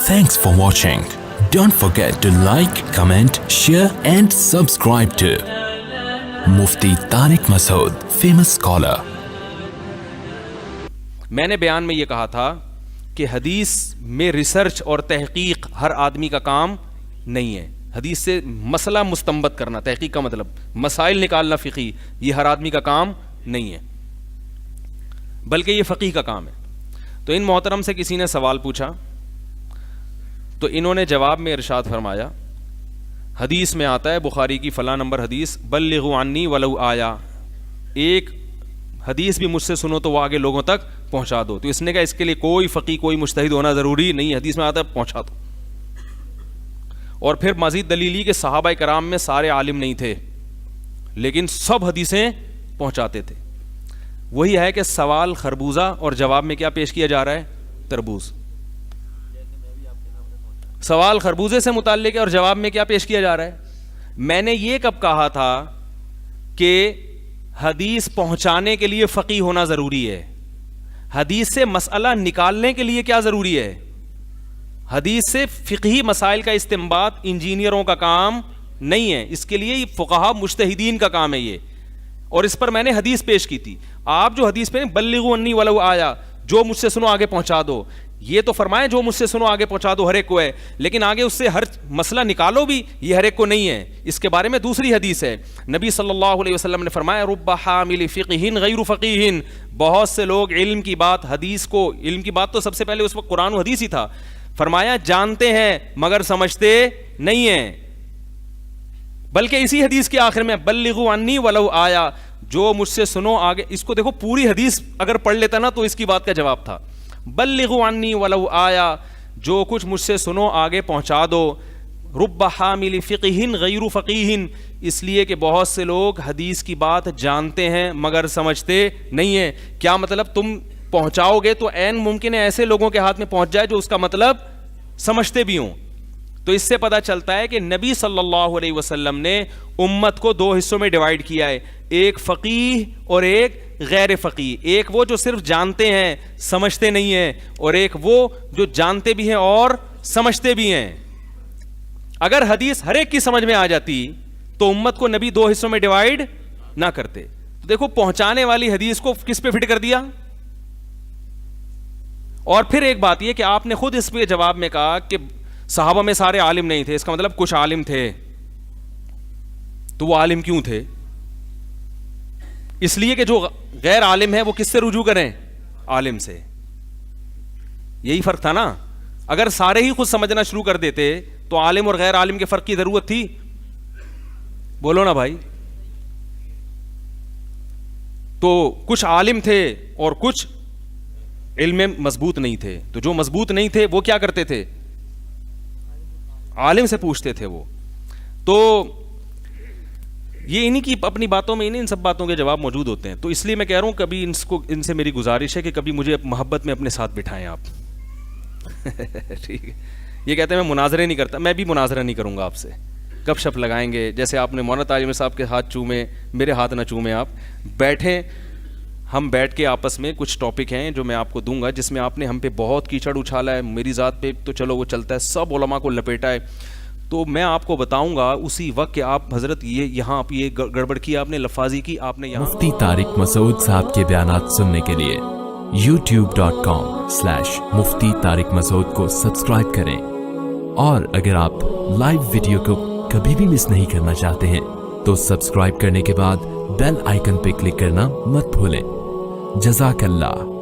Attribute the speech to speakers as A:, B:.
A: Thanks for watching. Don't forget to like, comment, share and subscribe to Mufti Tariq Masood, famous scholar.
B: میں نے بیان میں یہ کہا تھا کہ حدیث میں ریسرچ اور تحقیق ہر آدمی کا کام نہیں ہے. حدیث سے مسئلہ مستنبط کرنا، تحقیق کا مطلب مسائل نکالنا فقہی، یہ ہر آدمی کا کام نہیں ہے، بلکہ یہ فقیہ کا کام ہے. تو ان محترم سے کسی نے سوال پوچھا تو انہوں نے جواب میں ارشاد فرمایا، حدیث میں آتا ہے بخاری کی فلاں نمبر حدیث، بلغوا عنی ولو آیا، ایک حدیث بھی مجھ سے سنو تو وہ آگے لوگوں تک پہنچا دو. تو اس نے کہا اس کے لیے کوئی فقیہ کوئی مجتہد ہونا ضروری نہیں، حدیث میں آتا ہے پہنچا دو. اور پھر مزید دلیل یہ کہ صحابہ کرام میں سارے عالم نہیں تھے لیکن سب حدیثیں پہنچاتے تھے. وہی ہے کہ سوال خربوزہ اور جواب میں کیا پیش کیا جا رہا ہے؟ تربوز. سوال خربوزے سے متعلق ہے اور جواب میں کیا پیش کیا جا رہا ہے؟ میں نے یہ کب کہا تھا کہ حدیث پہنچانے کے لیے فقیہ ہونا ضروری ہے؟ حدیث سے مسئلہ نکالنے کے لیے کیا ضروری ہے؟ حدیث سے فقہی مسائل کا استنباط انجینئروں کا کام نہیں ہے، اس کے لیے فقہا مجتہدین کا کام ہے یہ. اور اس پر میں نے حدیث پیش کی تھی. آپ جو حدیث پہ بلغوا عنی ولو آیا، جو مجھ سے سنو آگے پہنچا دو، یہ تو فرمائے جو مجھ سے سنو آگے پہنچا دو ہر ایک کو ہے، لیکن آگے اس سے ہر مسئلہ نکالو بھی، یہ ہر ایک کو نہیں ہے. اس کے بارے میں دوسری حدیث ہے، نبی صلی اللہ علیہ وسلم نے فرمایا رب حامل فقہ غیر فقیہ، بہت سے لوگ علم کی بات، حدیث کو، علم کی بات تو سب سے پہلے اس وقت قرآن و حدیث ہی تھا، فرمایا جانتے ہیں مگر سمجھتے نہیں ہیں. بلکہ اسی حدیث کے آخر میں بلغوا عنی ولو آیا، جو مجھ سے سنو آگے، اس کو دیکھو پوری حدیث اگر پڑھ لیتا نا تو اس کی بات کا جواب تھا. بلغوا عنی ولو آیا، جو کچھ مجھ سے سنو آگے پہنچا دو. رب حامل فقہ غیر فقیہ، اس لیے کہ بہت سے لوگ حدیث کی بات جانتے ہیں مگر سمجھتے نہیں ہیں. کیا مطلب؟ تم پہنچاؤ گے تو عین ممکن ہے ایسے لوگوں کے ہاتھ میں پہنچ جائے جو اس کا مطلب سمجھتے بھی ہوں. تو اس سے پتہ چلتا ہے کہ نبی صلی اللہ علیہ وسلم نے امت کو دو حصوں میں ڈیوائیڈ کیا ہے، ایک فقیہ اور ایک غیر فقیہ. ایک وہ جو صرف جانتے ہیں سمجھتے نہیں ہیں، اور ایک وہ جو جانتے بھی ہیں اور سمجھتے بھی ہیں. اگر حدیث ہر ایک کی سمجھ میں آ جاتی تو امت کو نبی دو حصوں میں ڈیوائیڈ نہ کرتے. تو دیکھو پہنچانے والی حدیث کو کس پہ فٹ کر دیا. اور پھر ایک بات یہ کہ آپ نے خود اس پہ جواب میں کہا کہ صحابہ میں سارے عالم نہیں تھے، اس کا مطلب کچھ عالم تھے. تو وہ عالم کیوں تھے؟ اس لیے کہ جو غیر عالم ہے وہ کس سے رجوع کریں؟ عالم سے. یہی فرق تھا نا. اگر سارے ہی خود سمجھنا شروع کر دیتے تو عالم اور غیر عالم کے فرق کی ضرورت تھی؟ بولو نا بھائی. تو کچھ عالم تھے اور کچھ علم میں مضبوط نہیں تھے. تو جو مضبوط نہیں تھے وہ کیا کرتے تھے؟ عالم سے پوچھتے تھے وہ. تو یہ انہی کی اپنی باتوں میں ان سب باتوں کے جواب موجود ہوتے ہیں. تو اس لیے میں کہہ رہا ہوں کبھی ان سے میری گزارش ہے کہ کبھی مجھے محبت میں اپنے ساتھ بٹھائیں آپ. ٹھیک ہے. یہ کہتے ہیں میں مناظرے نہیں کرتا، میں بھی مناظرہ نہیں کروں گا آپ سے. گپ شپ لگائیں گے، جیسے آپ نے مولانا تعلیم صاحب کے ہاتھ چومے، میرے ہاتھ نہ چومیں. آپ بیٹھیں، ہم بیٹھ کے آپس میں کچھ ٹاپک ہیں جو میں آپ کو دوں گا جس میں آپ نے ہم پہ بہت کیچڑ اچھالا ہے، میری ذات پہ تو چلو وہ چلتا ہے، سب علماء کو لپیٹا ہے. تو میں آپ کو بتاؤں گا اسی وقت کہ آپ حضرت یہاں آپ یہ گڑبڑ کی، آپ نے لفاظی کی، آپ نے یہاں.
A: مفتی طارق مسعود صاحب کے بیانات سننے کے لیے youtube.com/مفتی طارق مسعود کو سبسکرائب کریں. اور اگر آپ لائیو ویڈیو کو کبھی بھی مس نہیں کرنا چاہتے ہیں تو سبسکرائب کرنے کے بعد بیل آئیکن پہ کلک کرنا مت بھولیں. جزاک اللہ.